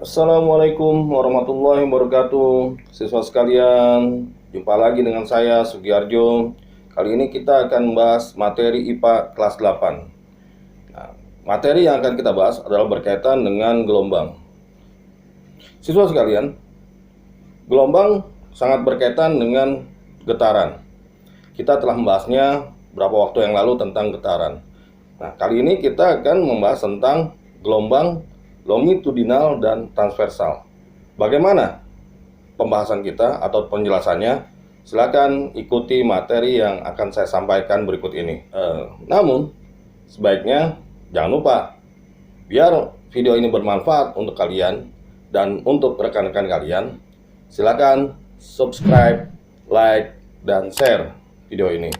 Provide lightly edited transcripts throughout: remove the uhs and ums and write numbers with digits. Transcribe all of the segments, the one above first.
Assalamualaikum warahmatullahi wabarakatuh. Siswa sekalian, jumpa lagi dengan saya Sugiarjo. Kali ini kita akan membahas materi IPA kelas 8. Nah, materi yang akan kita bahas adalah berkaitan dengan gelombang. Siswa sekalian, gelombang sangat berkaitan dengan getaran. Kita telah membahasnya beberapa waktu yang lalu tentang getaran. Nah, kali ini kita akan membahas tentang gelombang longitudinal dan transversal. Bagaimana pembahasan kita atau penjelasannya? Silakan ikuti materi yang akan saya sampaikan berikut ini. Namun, sebaiknya jangan lupa, biar video ini bermanfaat untuk kalian dan untuk rekan-rekan kalian, silakan subscribe, like, dan share video ini.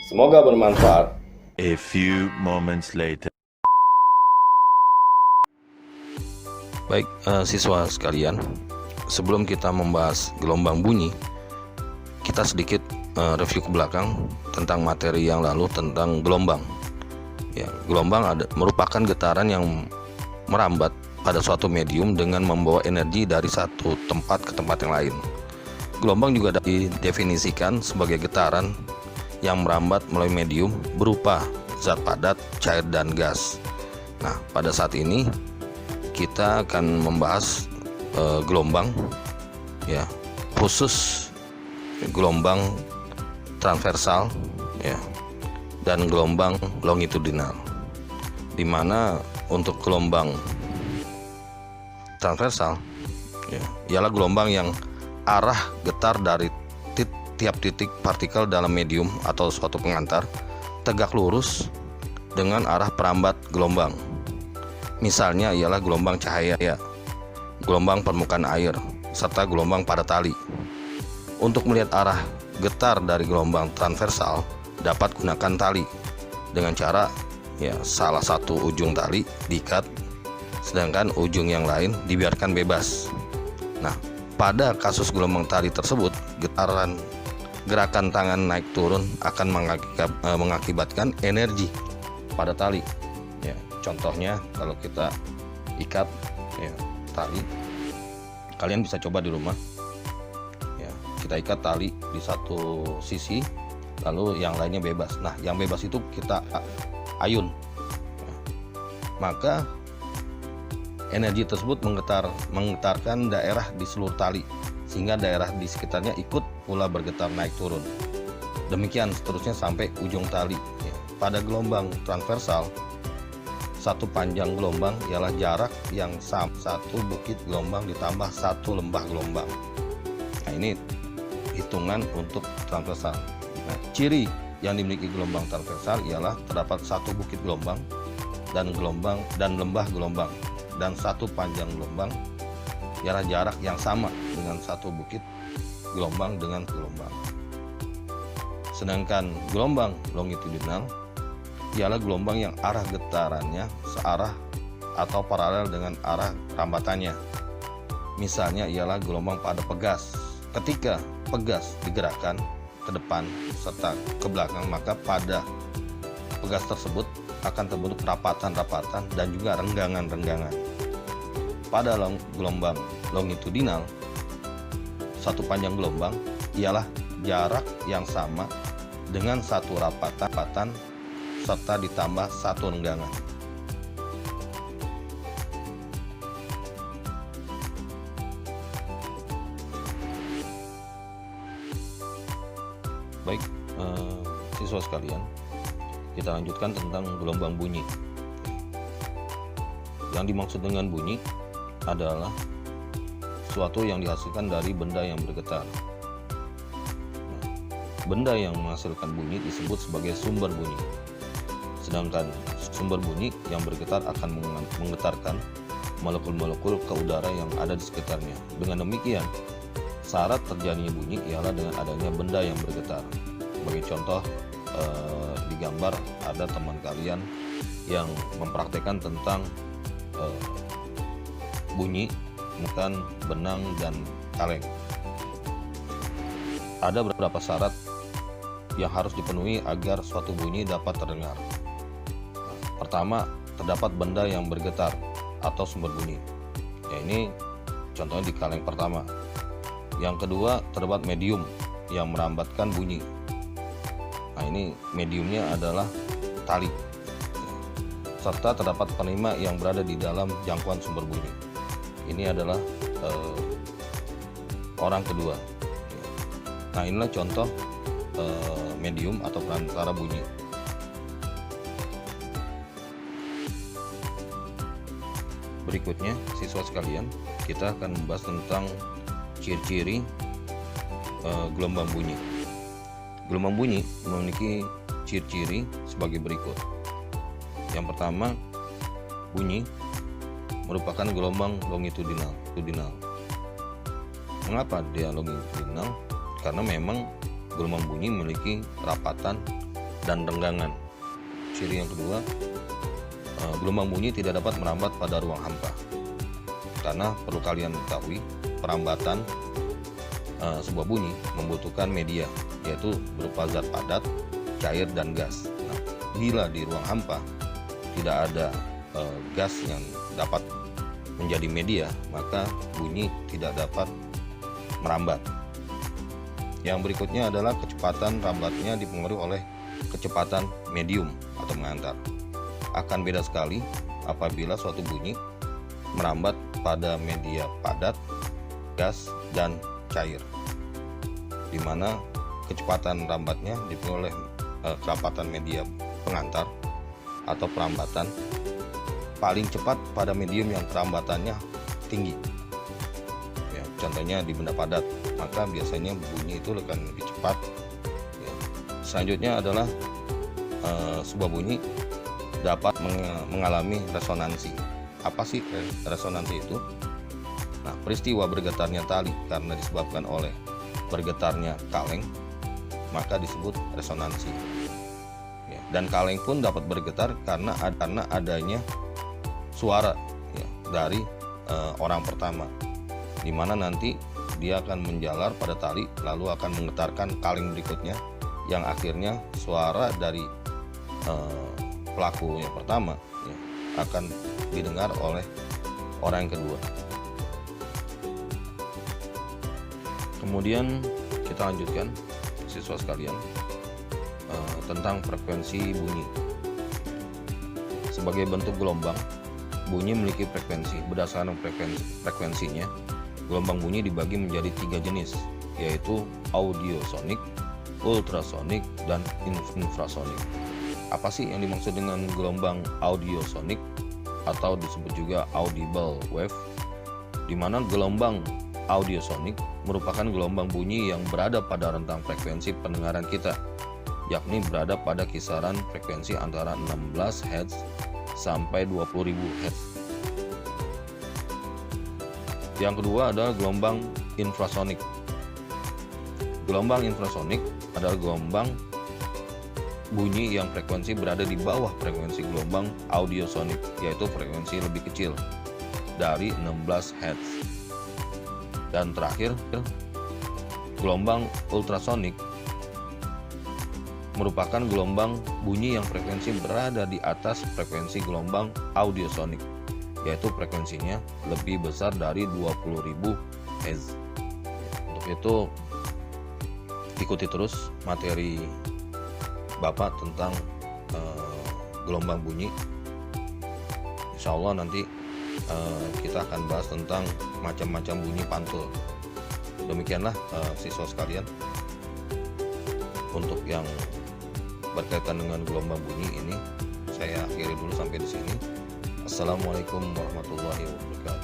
Semoga bermanfaat. A few moments later. Baik, siswa sekalian, sebelum kita membahas gelombang bunyi, kita sedikit review ke belakang tentang materi yang lalu tentang gelombang. Ya, gelombang merupakan getaran yang merambat pada suatu medium dengan membawa energi dari satu tempat ke tempat yang lain. Gelombang juga didefinisikan sebagai getaran yang merambat melalui medium berupa zat padat, cair, dan gas. Nah, pada saat ini kita akan membahas gelombang, ya, khusus gelombang transversal, ya, dan gelombang longitudinal. Dimana untuk gelombang transversal, ya, ialah gelombang yang arah getar dari tiap titik partikel dalam medium atau suatu pengantar tegak lurus dengan arah perambat gelombang. Misalnya ialah gelombang cahaya, gelombang permukaan air, serta gelombang pada tali. Untuk melihat arah getar dari gelombang transversal, dapat gunakan tali dengan cara, ya, salah satu ujung tali diikat, sedangkan ujung yang lain dibiarkan bebas. Nah, pada kasus gelombang tali tersebut, gerakan tangan naik turun akan mengakibatkan energi pada tali. Ya, contohnya kalau kita ikat, ya, tali, kalian bisa coba di rumah. Ya, kita ikat tali di satu sisi, lalu yang lainnya bebas. Nah, yang bebas itu kita ayun. Ya, maka energi tersebut menggetarkan daerah di seluruh tali, sehingga daerah di sekitarnya ikut pula bergetar naik turun. Demikian seterusnya sampai ujung tali. Ya, pada gelombang transversal, satu panjang gelombang ialah jarak yang sama satu bukit gelombang ditambah satu lembah gelombang. Nah, ini hitungan untuk transversal. Nah, ciri yang dimiliki gelombang transversal ialah terdapat satu bukit gelombang dan lembah gelombang, dan satu panjang gelombang ialah jarak yang sama dengan satu bukit gelombang dengan gelombang. Sedangkan gelombang longitudinal ialah gelombang yang arah getarannya searah atau paralel dengan arah rambatannya. Misalnya ialah gelombang pada pegas. Ketika pegas digerakkan ke depan serta ke belakang, maka pada pegas tersebut akan terbentuk rapatan-rapatan dan juga renggangan-renggangan. Pada gelombang longitudinal, satu panjang gelombang ialah jarak yang sama dengan satu rapatan serta ditambah satu renggangan. Baik, siswa sekalian, kita lanjutkan tentang gelombang bunyi. Yang dimaksud dengan bunyi adalah suatu yang dihasilkan dari benda yang bergetar. Nah, benda yang menghasilkan bunyi disebut sebagai sumber bunyi. Sedangkan sumber bunyi yang bergetar akan menggetarkan molekul-molekul ke udara yang ada di sekitarnya. Dengan demikian, syarat terjadinya bunyi ialah dengan adanya benda yang bergetar. Sebagai contoh, di gambar ada teman kalian yang mempraktekkan tentang bunyi menggunakan benang dan kaleng. Ada beberapa syarat yang harus dipenuhi agar suatu bunyi dapat terdengar. Pertama, terdapat benda yang bergetar atau sumber bunyi. Ya, ini contohnya di kaleng pertama. Yang kedua, terdapat medium yang merambatkan bunyi. Nah, ini mediumnya adalah tali, serta terdapat penerima yang berada di dalam jangkauan sumber bunyi. Ini adalah orang kedua. Nah, inilah contoh medium atau perantara bunyi. Berikutnya, siswa sekalian, kita akan membahas tentang ciri-ciri gelombang bunyi. Gelombang bunyi memiliki ciri-ciri sebagai berikut. Yang pertama, bunyi merupakan gelombang longitudinal. Mengapa dia longitudinal? Karena memang gelombang bunyi memiliki rapatan dan renggangan. Ciri yang kedua, gelombang bunyi tidak dapat merambat pada ruang hampa. Karena perlu kalian ketahui, perambatan sebuah bunyi membutuhkan media, yaitu berupa zat padat, cair, dan gas. Nah, bila di ruang hampa tidak ada gas yang dapat menjadi media, maka bunyi tidak dapat merambat. Yang berikutnya adalah kecepatan rambatnya dipengaruhi oleh kecepatan medium atau mengantar. Akan beda sekali apabila suatu bunyi merambat pada media padat, gas, dan cair, di mana kecepatan rambatnya dipengaruhi oleh kecepatan media pengantar atau perambatan paling cepat pada medium yang kerambatannya tinggi. Ya, contohnya di benda padat, maka biasanya bunyi itu akan lebih cepat. Ya. Selanjutnya adalah sebuah bunyi dapat mengalami resonansi. Apa sih resonansi itu? Nah, peristiwa bergetarnya tali karena disebabkan oleh bergetarnya kaleng, maka disebut resonansi. Ya, dan kaleng pun dapat bergetar karena adanya suara ya, dari orang pertama, di mana nanti dia akan menjalar pada tali lalu akan menggetarkan kaleng berikutnya, yang akhirnya suara dari pelaku yang pertama ya, akan didengar oleh orang yang kedua. Kemudian kita lanjutkan, siswa sekalian, tentang frekuensi bunyi. Sebagai bentuk gelombang, bunyi memiliki frekuensi. Berdasarkan frekuensinya, gelombang bunyi dibagi menjadi 3 jenis, yaitu audiosonik, ultrasonik, dan infrasonik. Apa sih yang dimaksud dengan gelombang audiosonik atau disebut juga audible wave? Di mana gelombang audiosonik merupakan gelombang bunyi yang berada pada rentang frekuensi pendengaran kita, yakni berada pada kisaran frekuensi antara 16 Hz sampai 20.000 Hz. Yang kedua adalah gelombang infrasonik. Gelombang infrasonik adalah gelombang bunyi yang frekuensi berada di bawah frekuensi gelombang audiosonik, yaitu frekuensi lebih kecil dari 16 Hz. Dan terakhir, gelombang ultrasonik merupakan gelombang bunyi yang frekuensi berada di atas frekuensi gelombang audiosonik, yaitu frekuensinya lebih besar dari 20.000 Hz. Untuk itu, ikuti terus materi Bapak tentang gelombang bunyi. Insya Allah nanti kita akan bahas tentang macam-macam bunyi pantul. Demikianlah siswa sekalian, untuk yang berkaitan dengan gelombang bunyi ini saya akhiri dulu sampai di sini. Assalamualaikum warahmatullahi wabarakatuh.